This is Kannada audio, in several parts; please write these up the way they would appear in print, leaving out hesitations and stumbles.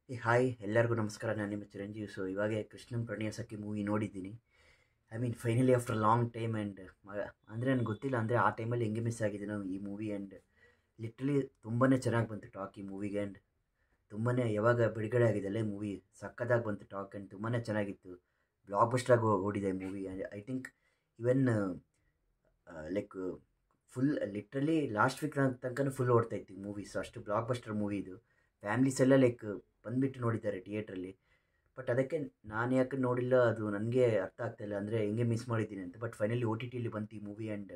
ಹಾಯ್ ಎಲ್ಲರಿಗೂ ನಮಸ್ಕಾರ. ನಾನು ನಿಮ್ಮ ಚಿರಂಜೀವಿ. ಸೊ ಇವಾಗೆ ಕೃಷ್ಣನ್ ಪ್ರಣಯ ಸಖಿ ಮೂವಿ ನೋಡಿದ್ದೀನಿ. I mean finally after long time. And ಅಂದರೆ ನನಗೆ ಗೊತ್ತಿಲ್ಲ ಅಂದರೆ ಆ ಟೈಮಲ್ಲಿ ಹೆಂಗೆ ಮಿಸ್ ಆಗಿದೆ ನಾವು ಈ ಮೂವಿ. ಆ್ಯಂಡ್ ಲಿಟ್ರಲಿ ತುಂಬಾ ಚೆನ್ನಾಗಿ ಬಂತು ಟಾಕ್ ಈ ಮೂವಿಗೆ. ಆ್ಯಂಡ್ ತುಂಬಾ ಯಾವಾಗ ಬಿಡುಗಡೆ ಆಗಿದೆಲ್ಲ ಮೂವಿ ಸಕ್ಕದಾಗಿ ಬಂತು ಟಾಕ್. ಆ್ಯಂಡ್ ತುಂಬಾ ಚೆನ್ನಾಗಿತ್ತು. ಬ್ಲಾಕ್ ಬಸ್ಟ್ರಾಗಿ ಓಡಿದೆ movie. I think even like full literally last week ತನಕ ಫುಲ್ ಓಡ್ತಾ ಇತ್ತು ಈ ಮೂವಿ. ಸೊ ಅಷ್ಟು ಬ್ಲಾಕ್ ಬಸ್ಟರ್ ಮೂವಿ ಇದು. ಫ್ಯಾಮ್ಲೀಸ್ ಎಲ್ಲ ಲೈಕ್ ಬಂದುಬಿಟ್ಟು ನೋಡಿದ್ದಾರೆ ಥಿಯೇಟ್ರಲ್ಲಿ. ಬಟ್ ಅದಕ್ಕೆ ನಾನು ಯಾಕೆ ನೋಡಿಲ್ಲ ಅದು ನನಗೆ ಅರ್ಥ ಆಗ್ತಾಯಿಲ್ಲ, ಅಂದರೆ ಹೆಂಗೆ ಮಿಸ್ ಮಾಡಿದ್ದೀನಿ ಅಂತ. ಬಟ್ ಫೈನಲಿ ಓ ಟಿ ಟಿಲಿ ಬಂತು ಈ movie. And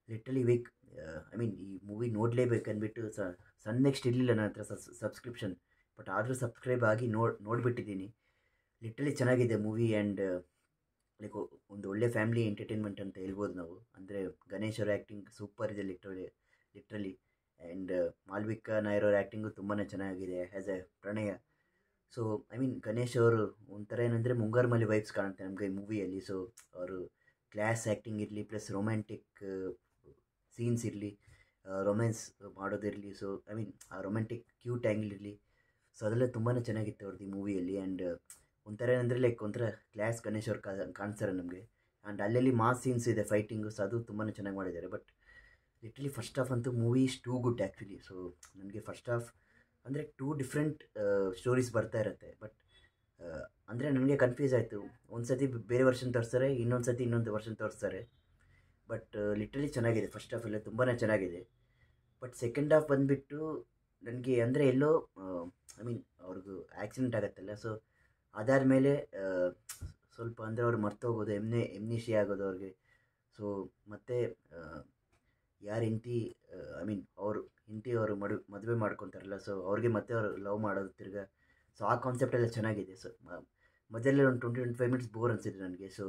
literally week I mean ಈ ಮೂವಿ ನೋಡಲೇಬೇಕಂದ್ಬಿಟ್ಟು ನೆಕ್ಸ್ಟ್ ಇರಲಿಲ್ಲ ನನ್ನ ಹತ್ರ ಸಬ್ಸ್ಕ್ರಿಪ್ಷನ್. ಬಟ್ ಆದರೂ ಸಬ್ಸ್ಕ್ರೈಬ್ ಆಗಿ ನೋಡಿಬಿಟ್ಟಿದ್ದೀನಿ. ಲಿಟ್ರಲಿ ಚೆನ್ನಾಗಿದೆ ಮೂವಿ. ಆ್ಯಂಡ್ ಲೈಕ್ ಒಂದು ಒಳ್ಳೆ ಫ್ಯಾಮಿಲಿ ಎಂಟರ್ಟೈನ್ಮೆಂಟ್ ಅಂತ ಹೇಳ್ಬೋದು ನಾವು. ಅಂದರೆ ಗಣೇಶ್ ಅವ್ರ ಆ್ಯಕ್ಟಿಂಗ್ ಸೂಪರ್ ಇದೆ ಲಿಟ್ರಲಿ. ಆ್ಯಂಡ್ ಮಾಲ್ವಿಕಾ ನಾಯರ್ ಅವ್ರ ಆ್ಯಕ್ಟಿಂಗು ತುಂಬಾ ಚೆನ್ನಾಗಿದೆ ಆ್ಯಸ್ ಎ ಪ್ರಣಯ. ಸೊ ಐ ಮೀನ್ ಗಣೇಶ್ ಅವರು ಒಂಥರ ಏನಂದರೆ ಮುಂಗಾರು ಮಲ್ಲಿ ವೈಬ್ಸ್ ಕಾಣುತ್ತೆ ನಮಗೆ ಈ ಮೂವಿಯಲ್ಲಿ. ಸೊ ಅವರು ಕ್ಲಾಸ್ ಆ್ಯಕ್ಟಿಂಗ್ ಇರಲಿ, ಪ್ಲಸ್ ರೊಮ್ಯಾಂಟಿಕ್ ಸೀನ್ಸ್ ಇರಲಿ, ರೊಮ್ಯಾನ್ಸ್ ಮಾಡೋದಿರಲಿ, ಸೊ ಐ ಮೀನ್ ಆ ರೊಮ್ಯಾಂಟಿಕ್ ಕ್ಯೂಟ್ ಆ್ಯಂಗಲ್ ಇರಲಿ, ಸೊ ಅದೆಲ್ಲ ತುಂಬಾ ಚೆನ್ನಾಗಿತ್ತು ಅವ್ರದ್ದು ಈ ಮೂವಿಯಲ್ಲಿ. ಆ್ಯಂಡ್ ಒಂಥರ ಏನಂದರೆ ಲೈಕ್ ಒಂಥರ ಕ್ಲಾಸ್ ಗಣೇಶ್ ಅವ್ರು ಕಾಣಿಸ್ತಾರೆ ನಮಗೆ. ಆ್ಯಂಡ್ ಅಲ್ಲಲ್ಲಿ ಮಾಸ್ ಸೀನ್ಸ್ ಇದೆ, ಫೈಟಿಂಗು, ಸೊ ಅದು ತುಂಬಾ ಚೆನ್ನಾಗಿ ಮಾಡಿದ್ದಾರೆ. ಬಟ್ ಲಿಟ್ರಲಿ ಫಸ್ಟ್ ಹಾಫ್ ಅಂತೂ movie is too good actually. So ನನಗೆ ಫಸ್ಟ್ ಹಾಫ್ ಅಂದರೆ ಟೂ ಡಿಫ್ರೆಂಟ್ ಸ್ಟೋರೀಸ್ ಬರ್ತಾ ಇರುತ್ತೆ. ಬಟ್ ಅಂದರೆ ನನಗೆ ಕನ್ಫ್ಯೂಸ್ ಆಯಿತು. ಒಂದು ಸತಿ ಬೇರೆ ವರ್ಷನ್ ತೋರಿಸ್ತಾರೆ, ಇನ್ನೊಂದು ಸತಿ ಇನ್ನೊಂದು ವರ್ಷನ್ ತೋರಿಸ್ತಾರೆ. ಬಟ್ ಲಿಟ್ರಲಿ ಚೆನ್ನಾಗಿದೆ ಫಸ್ಟ್ ಹಾಫ್ ಎಲ್ಲ ತುಂಬಾ ಚೆನ್ನಾಗಿದೆ. ಬಟ್ ಸೆಕೆಂಡ್ ಹಾಫ್ ಬಂದುಬಿಟ್ಟು ನನಗೆ ಅಂದರೆ ಎಲ್ಲೋ ಐ ಮೀನ್ ಅವ್ರಿಗೂ ಆ್ಯಕ್ಸಿಡೆಂಟ್ ಆಗುತ್ತಲ್ಲ, ಸೊ ಅದಾದ ಮೇಲೆ ಸ್ವಲ್ಪ ಅಂದರೆ ಅವ್ರು ಮರ್ತೋಗೋದು, ಎಮ್ನಿಷಿಯಾ ಆಗೋದು ಅವ್ರಿಗೆ. ಸೊ ಮತ್ತು ಯಾರು ಹೆಂಡತಿ ಐ ಮೀನ್ ಅವರು ಹೆಂಡತಿ ಅವರು ಮದುವೆ ಮಾಡ್ಕೊತಾರಲ್ಲ, ಸೊ ಅವ್ರಿಗೆ ಮತ್ತೆ ಅವರು ಲವ್ ಮಾಡೋದು ತಿರ್ಗಾ. ಸೊ ಆ ಕಾನ್ಸೆಪ್ಟ್ ಎಲ್ಲ ಚೆನ್ನಾಗಿದೆ. ಸೊ ಮೊದಲೇ ಒಂದು 20-25 ಮಿನಿಟ್ಸ್ ಬೋರ್ ಅನಿಸಿದ್ರು ನನಗೆ. ಸೊ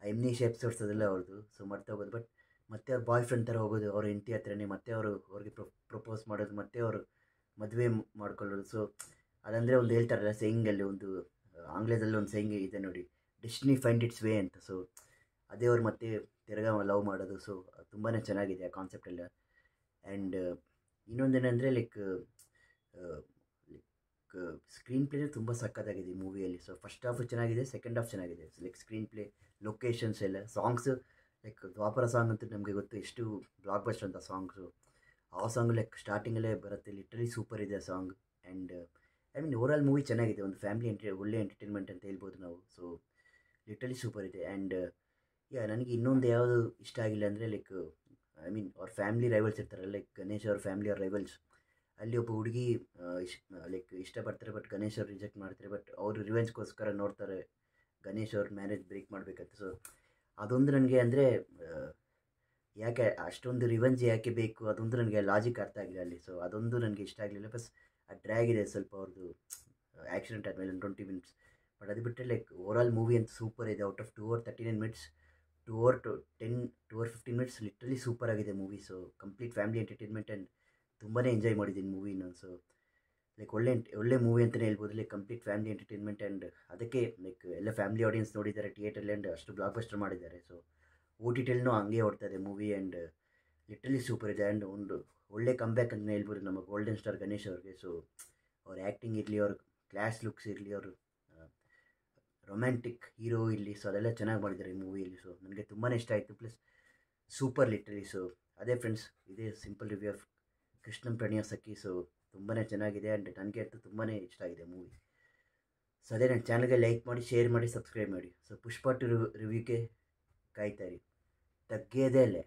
ಆ ಎಮ್ನಿಷಿಯಾ ಎಪಿಸೋಡ್ಸ್ ಅದೆಲ್ಲ ಅವ್ರದ್ದು, ಸೊ ಮರ್ತೋಗೋದು. ಬಟ್ ಮತ್ತೆ ಅವ್ರ ಬಾಯ್ ಫ್ರೆಂಡ್ ಥರ ಹೋಗೋದು ಅವ್ರ ಹೆಂಡತಿ ಹತ್ರನೇ, ಮತ್ತೆ ಅವ್ರಿಗೆ ಪ್ರಪೋಸ್ ಮಾಡೋದು, ಮತ್ತೆ ಅವರು ಮದುವೆ ಮಾಡ್ಕೊಳ್ಳೋದು. ಸೊ ಅದಂದರೆ ಒಂದು ಹೇಳ್ತಾರಲ್ಲ ಸೇಯಿಂಗಲ್ಲಿ, ಒಂದು ಆಂಗ್ಲದಲ್ಲಿ ಒಂದು ಸೇಯಿಂಗ್ ಇದೆ ನೋಡಿ, ಡೆಸ್ಟಿನಿ ಫೈಂಡ್ ಇಟ್ಸ್ ವೇ ಅಂತ. ಸೊ ಅದೇ ಅವ್ರು ಮತ್ತೆ ತಿರ್ಗಾ ಲವ್ ಮಾಡೋದು. ಸೊ ತುಂಬಾ ಚೆನ್ನಾಗಿದೆ ಆ ಕಾನ್ಸೆಪ್ಟ್ ಎಲ್ಲ. ಆ್ಯಂಡ್ ಇನ್ನೊಂದೇನೆಂದರೆ ಲೈಕ್ ಸ್ಕ್ರೀನ್ ಪ್ಲೇನೂ ತುಂಬ ಸಕ್ಕತ್ತಾಗಿದೆ ಈ ಮೂವಿಯಲ್ಲಿ. ಸೊ ಫಸ್ಟ್ ಹಾಫು ಚೆನ್ನಾಗಿದೆ, ಸೆಕೆಂಡ್ ಹಾಫ್ ಚೆನ್ನಾಗಿದೆ. ಲೈಕ್ ಸ್ಕ್ರೀನ್ ಪ್ಲೇ, ಲೊಕೇಶನ್ಸ್ ಎಲ್ಲ, ಸಾಂಗ್ಸು ಲೈಕ್ ದ್ವಾಪರ ಸಾಂಗ್ ಅಂತೂ ನಮಗೆ ಗೊತ್ತು ಎಷ್ಟು ಬ್ಲಾಕ್ ಬಸ್ಟರ್ ಅಂತ ಸಾಂಗ್ಸು. ಆ ಸಾಂಗ್ ಲೈಕ್ ಸ್ಟಾರ್ಟಿಂಗಲ್ಲೇ ಬರುತ್ತೆ, ಲಿಟ್ರಲಿ ಸೂಪರ್ ಇದೆ ಆ song. And I mean over all movie ಚೆನ್ನಾಗಿದೆ, ಒಂದು ಫ್ಯಾಮಿಲಿ ಒಳ್ಳೆ ಎಂಟರ್ಟೈನ್ಮೆಂಟ್ ಅಂತ ಹೇಳ್ಬೋದು ನಾವು. ಸೊ ಲಿಟ್ರಲಿ ಸೂಪರ್ ಇದೆ. ಆ್ಯಂಡ್ ನನಗೆ ಇನ್ನೊಂದು ಯಾವುದು ಇಷ್ಟ ಆಗಿಲ್ಲ ಅಂದರೆ ಲೈಕ್ ಐ ಮೀನ್ ಅವ್ರ ಫ್ಯಾಮಿಲಿ ರೈವಲ್ಸ್ ಇರ್ತಾರಲ್ಲ, ಲೈಕ್ ಗಣೇಶ್ ಅವ್ರ ಫ್ಯಾಮಿಲಿ ಅವ್ರ ರೈವಲ್ಸ್. ಅಲ್ಲಿ ಒಬ್ಬ ಹುಡುಗಿ ಲೈಕ್ ಇಷ್ಟಪಡ್ತಾರೆ, ಬಟ್ ಗಣೇಶ್ ಅವ್ರು ರಿಜೆಕ್ಟ್ ಮಾಡ್ತಾರೆ. ಬಟ್ ಅವರು ರಿವೆಂಜ್ಗೋಸ್ಕರ ನೋಡ್ತಾರೆ ಗಣೇಶ್ ಅವ್ರ ಮ್ಯಾರೇಜ್ ಬ್ರೇಕ್ ಮಾಡಬೇಕಂತ. ಸೊ ಅದೊಂದು ನನಗೆ ಅಂದರೆ ಯಾಕೆ ಅಷ್ಟೊಂದು ರಿವೆಂಜ್ ಯಾಕೆ ಬೇಕು, ಅದೊಂದು ನನಗೆ ಲಾಜಿಕ್ ಅರ್ಥ ಆಗಿಲ್ಲ ಅಲ್ಲಿ. ಸೊ ಅದೊಂದು ನನಗೆ ಇಷ್ಟ ಆಗಲಿಲ್ಲ. ಪ್ಲಸ್ ಆ ಡ್ರ್ಯಾಗ್ ಇದೆ ಸ್ವಲ್ಪ ಅವ್ರದ್ದು ಆ್ಯಕ್ಸಿಡೆಂಟ್ ಆದಮೇಲೆ 20 ಮಿನಿಟ್ಸ್. ಬಟ್ ಅದು ಬಿಟ್ಟರೆ ಲೈಕ್ ಓವರ್ ಆಲ್ ಮೂವಿ ಅಂತ ಸೂಪರ್ ಇದೆ. Out of 2 hours 39 minutes, 2 hours 15 minutes literally super ಆಗಿದೆ movie. So complete family entertainment. And ತುಂಬಾ ಎಂಜಾಯ್ ಮಾಡಿದ್ದೀನಿ ಮೂವಿನ. ಸೊ ಲೈಕ್ ಒಳ್ಳೆ ಮೂವಿ ಅಂತಲೇ ಹೇಳ್ಬೋದು. Like complete family entertainment. And ಅದಕ್ಕೆ ಲೈಕ್ ಎಲ್ಲ ಫ್ಯಾಮಿಲಿ ಆಡಿಯನ್ಸ್ ನೋಡಿದ್ದಾರೆ ಥಿಯೇಟ್ರಲ್ಲಿ. ಆ್ಯಂಡ್ ಅಷ್ಟು ಬ್ಲಾಕ್ ಬಸ್ಟರ್ ಮಾಡಿದ್ದಾರೆ. ಸೊ ಓ ಟಿ ಟಿಲ್ನೂ ಹಂಗೆ ಓಡ್ತಾ ಇದೆ ಮೂವಿ. ಆ್ಯಂಡ್ ಲಿಟ್ರಲಿ ಸೂಪರ್ ಇದೆ. ಆ್ಯಂಡ್ ಒಂದು ಒಳ್ಳೆ ಕಂಬ್ಯಾಕ್ ಅಂತಲೇ ಹೇಳ್ಬೋದು ನಮ್ಮ ಗೋಲ್ಡನ್ ಸ್ಟಾರ್ ಗಣೇಶ್ ಅವ್ರಿಗೆ. ಸೊ ಅವ್ರ ಆ್ಯಕ್ಟಿಂಗ್ ಇರಲಿ, ಅವ್ರ ಕ್ಲಾಸ್ ಲುಕ್ಸ್ ಇರಲಿ, ಅವರು ರೊಮ್ಯಾಂಟಿಕ್ ಹೀರೋ ಇರಲಿ, ಸೊ ಅದೆಲ್ಲ ಚೆನ್ನಾಗಿ ಮಾಡಿದ್ದಾರೆ ಈ ಮೂವಿಯಲ್ಲಿ. ಸೊ ನನಗೆ ತುಂಬಾ ಇಷ್ಟ ಆಯಿತು. Plus super literally. ಸೊ ಅದೇ ಫ್ರೆಂಡ್ಸ್, ಇದೇ ಸಿಂಪಲ್ ರಿವ್ಯೂ ಆಫ್ ಕೃಷ್ಣನ್ ಪ್ರಣಯ ಸಖಿ. ಸೊ ತುಂಬಾ ಚೆನ್ನಾಗಿದೆ. ಆ್ಯಂಡ್ ನನಗೆ ಅಂತೂ ತುಂಬಾ ಇಷ್ಟ ಆಗಿದೆ ಮೂವಿ. ಸೊ ಅದೇ ನನ್ನ ಚಾನಲ್ಗೆ ಲೈಕ್ ಮಾಡಿ, ಶೇರ್ ಮಾಡಿ, ಸಬ್ಸ್ಕ್ರೈಬ್ ಮಾಡಿ. ಸೊ ಪುಷ್ಪ ಟು ರಿವ್ಯೂಗೆ ಕಾಯ್ತಾ ಇರಿ, ತಗ್ಗೇದೇ ಅಲ್ಲೇ.